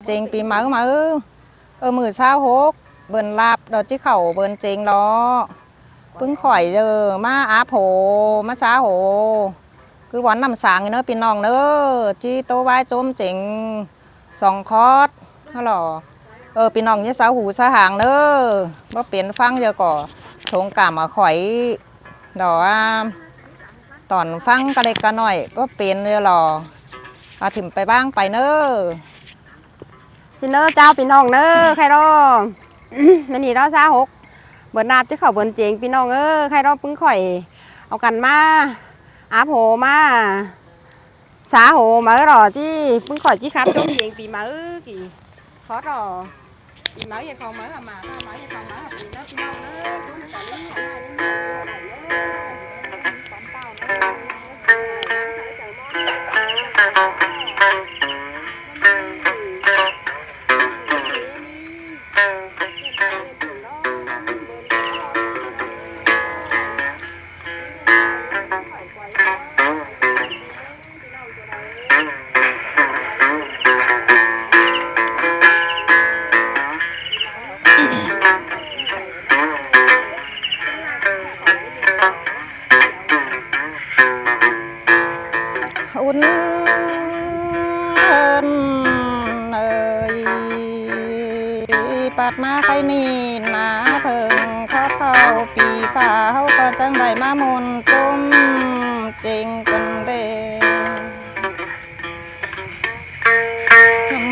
เจงปีมามือเช้าหกเบิ่นลาบดอกที่เข่าเบิ่นเจงล้อปึ้งข่อยมาอาโผมาช้าโหคือวันน้ำสางเนอะปีน้องเนอะที่โตไว้โจมเจง2 คอร์สฮัลโหลปีน้องเนี่ยสาวหูสาหางเนอะว่าเปลี่ยนฟังเยอะก่อโถงกามาข่อยดอกตอนฟังกระเล็กกระหน่อยก็เปลี่ยนเลยหรอเอาถิ่มไปบ้างไปเนอะสิเนอเจ้าพี่น้องเนอใครรอมันนี่รอซาหกเบิร์นาบที่เขาเบิร์นเจงพี่น้องใครรอปึ้งข่อยเอากันมาอาโผมาสาโหมาหรอที่ปึ้งข่อยที่ครับจมเจงปีมากี่ขอรอปีมาอย่าของมามาถ้ามาอย่าของมาปีเนอพี่น้องเนอตอนนี้ความเต้าอุ่นเอินปัดมาใครนี่นาเพิ่งเข้าปีฝ่าเขาก็จังได้มามนต้มเจงกันเด้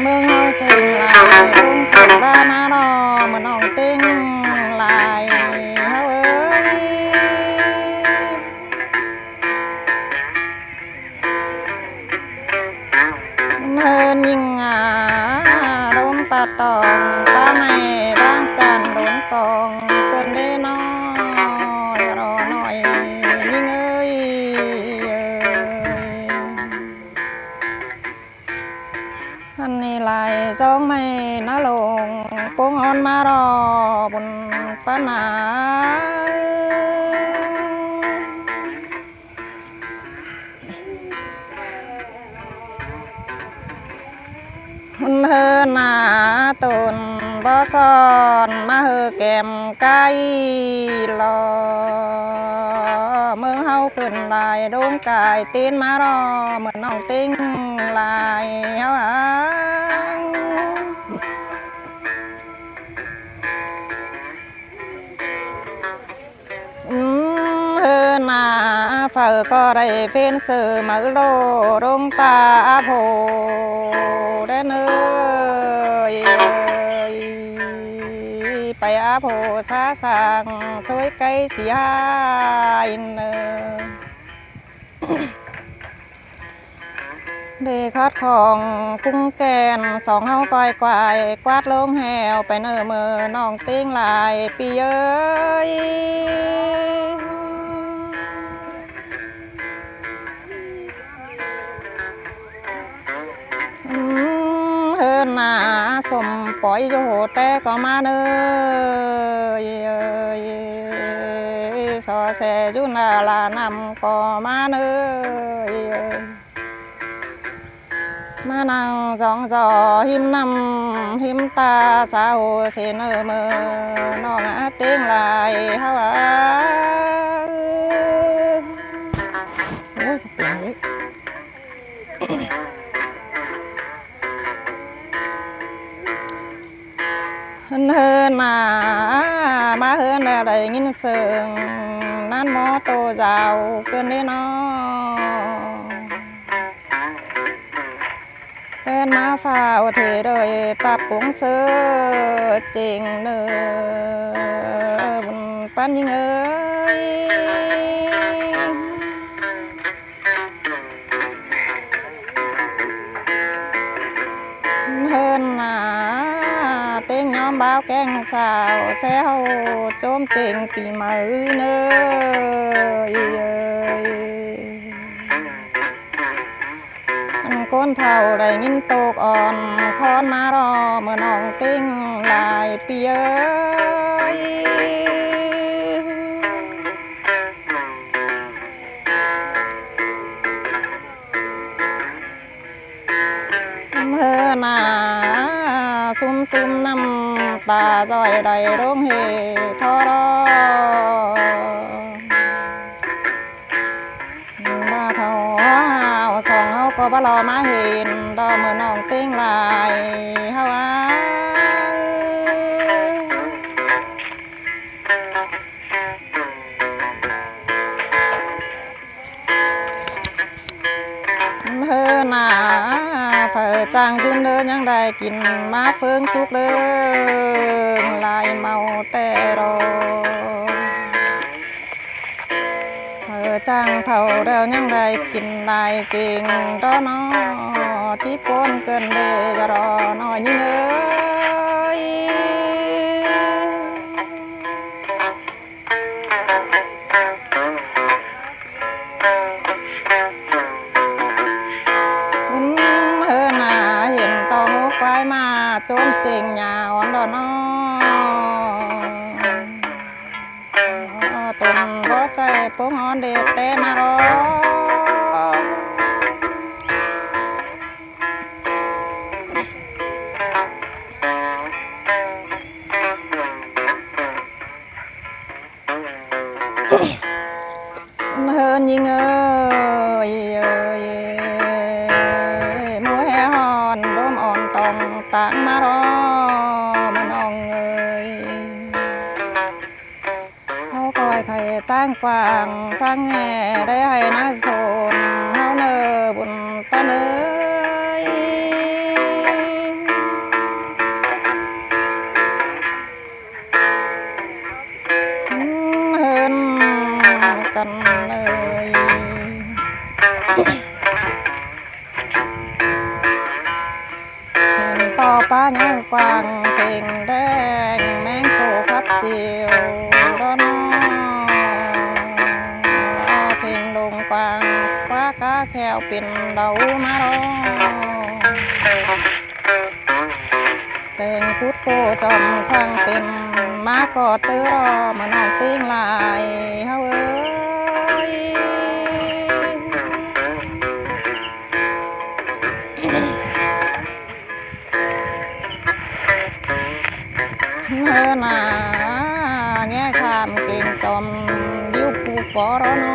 เมืองเอาเสียงลายรุ่งขึ้นบ้ามารอเหมือนน้องเต็งลายเฮ้ยเนินยิงลมปะตองตาไม่ร่างกันโดนตองเกินได้น้อยรอหน่อยยิงอันนี้ลายจ้องไม่น่าลงโป้งอ่อนมารอบนป้านาเฮอหน้าต้นบ่ซอนมาเฮอแก้มไก่รอเมืองเฮาขึ้นลายโดงกายตีนมารอเหมือนน้องติ้งลายเฮาเฮอหน้าเฝ้าก็ได้เป็นเสือมาโลรงตาโผได้เนยไปอาโผซาสังช่วยไก่เสียเนเดคัดของกุ้งแกนสองเฮาก้อยกวายกวาดลงแหวไปเนอเมื่อน้องติ้งลายปีเอ้ยเฮินหน้าสมปล่อยโยแต่ก็มาเนยสอแสยุนาลานำก็มาเนยมานั่งสองจอหิมนำหิมตาสาวเสนอเมื่อน้องเต็งลายฮาวาโอ้ยเปลี่ยนเลยเฮินหน้ามาเฮินอะไรยินเสียงนั่นหมอโตเจ้าเกินได้น้อเดินมาฝ่าเทเลยตับปุงเสือจริงเนอบนปั้นยิงเอ้ยเฮินหน้าเต็งย้อมบ่าวแกงสาวแซวโจมเต็งปีใหม่เนยคนเท่าได้ยินตกอ่อนคอนมารอเมื่อน้องติ้งลายปีเอ้ยเมื่อหน้า ซุ่มน้ำตาจอยใดร้องเฮทอรอบ้าเท่าหาวสองเฮาก็บ่รอมาเห็นดอกมือน้องเต้งลายเฮาเธอหนาเผอจางยืนเดินยังได้กินมาเฟิงสุกเดินลายเมาแต่รอเผอจางเท่าเดียวยังได้กินได้เก่งรอนอที่ปนเกินเดจะรอน้อยยิ่งเอ้ยโจมเสียงยาวอันดอนอตุนบ่ใจปุ๊งฮอนเด็ดเตมารอเฮินยิงเอ้ยมัวแห่ฮอนร่มอ่อนตองต่างมารอมันอ่องเอ้ยเขาคอยไข่ตั้งกวางฟังแง่ได้ให้น่าสนเขาเนอบุญตาเนยเฮินกันเลยต่อป้าย่างกวางเพลงแดงแมงโกพับเจียวร้อนเพลงลงกวางคว้ากาแขวเป็นเดามารอแต่งพุทโกจอมช่างเป็นมาก็เตอรอมาน้องเต้งลายเฮาเอ้ยเฮอหนาแง่ขามเก่งจอมดิ้วปูปอรอน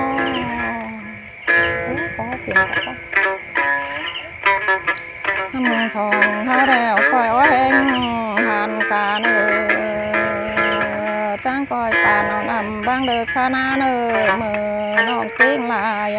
อปอเปลี่ยนปอถ้ามึงสองเฮาแล้วคอยอ้อแหงหันกาเนอจ้างคอยปานเอานำบางเด็กชานาเนอเมื่อน้องเต้งลาย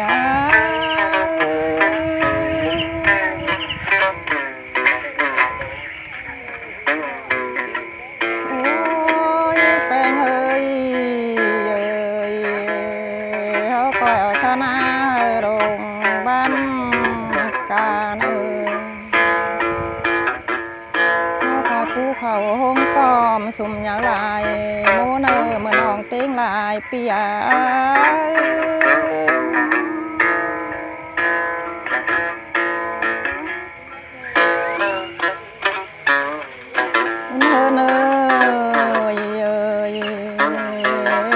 เขาห้องกอมสุ่มอย่างไรโมเนอเมื่อน้องเต้งลายเปียเนอเน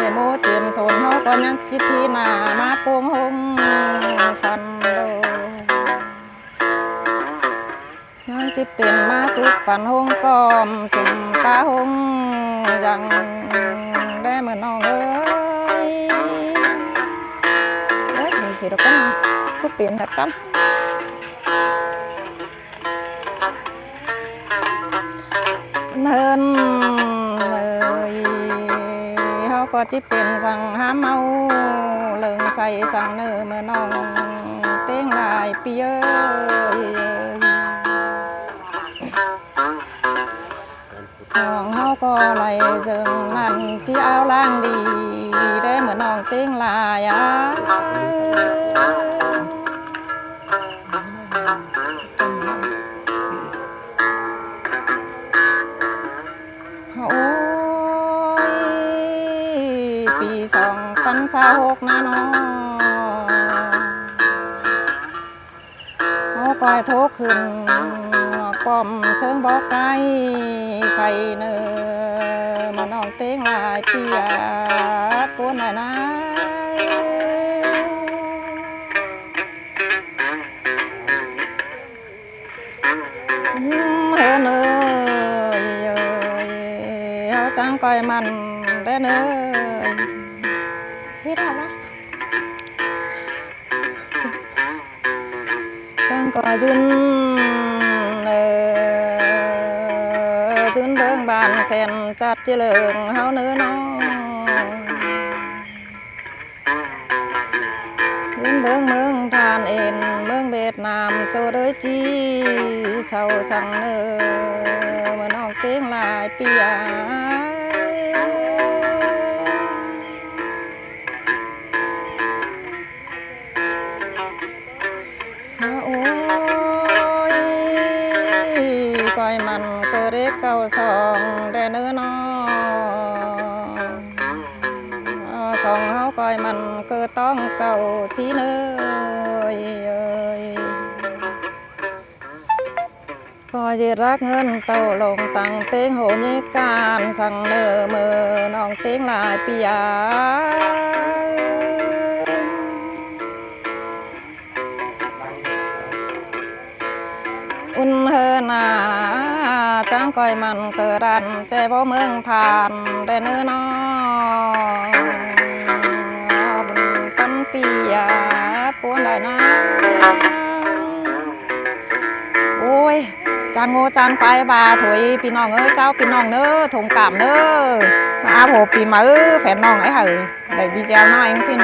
ยโมเตียมโซนเขาก็ยังคิดที่หน้ามาโป่งห้องฟันโดยังที่เป็นมาสุกฝันห้องกอมสุ่มตาห้องยังได้เหมือนน้องเอ้ยเฮ้ยมีสิดอกกันก็เปลี่ยนแบบกันเฮินเลยเขาก็ที่เป็นสั่งห้ามเมาเลิงใส่สั่งเนื้อเมื่อน้องเต้งลายปีเอ้ยของเฮาก็ไหลเจิงนั่นที่เอาล่างดีได้เหมือนน้องเต้งลายโอ้ยปี2026นะน้องเขาก็โทรขึ้นป้อมเชิงบอกไกลไฟเนอมาน้องเต้งลายเปียกโกนหน่อยนะเนอ จังก้อยมันได้เนยพี่ทำนะจังก้อยยืนยืนเบิ่งบ้านแสนจัดเจริญเฮาเนื้อน้องยืนเบิ่งเมืองทานเอ็นเมืองเวียดนามโจเดยจีเศร้าสั่งเนื้อมาน้องเสียงลายเปียโอ้ยก้อยมันเกิดเด็กเก่าสองแต่เนื้อน้องสองเฮาก้อยมันเกิดต้องเก่าที่เนื้อก้อยจะรักเงินเต่าลงตังเต็งโหญิการสั่งเนื้อมือน้องเต็งลายปียาอุ่นเฮนาจังก้อยมันเกิดรันใจพ่อเมืองทานได้เนื้อน้องตั้มปียาปวนได้นะโอ้ยจานโง่จานไปบาถวยพี่น้องเอ้ยเจ้าพี่น้องเน้อถงกามเน้อมาอาโผปีมาแผ่นน้องไอ้เหรอได้ดีเจ้าน้อยเองสิ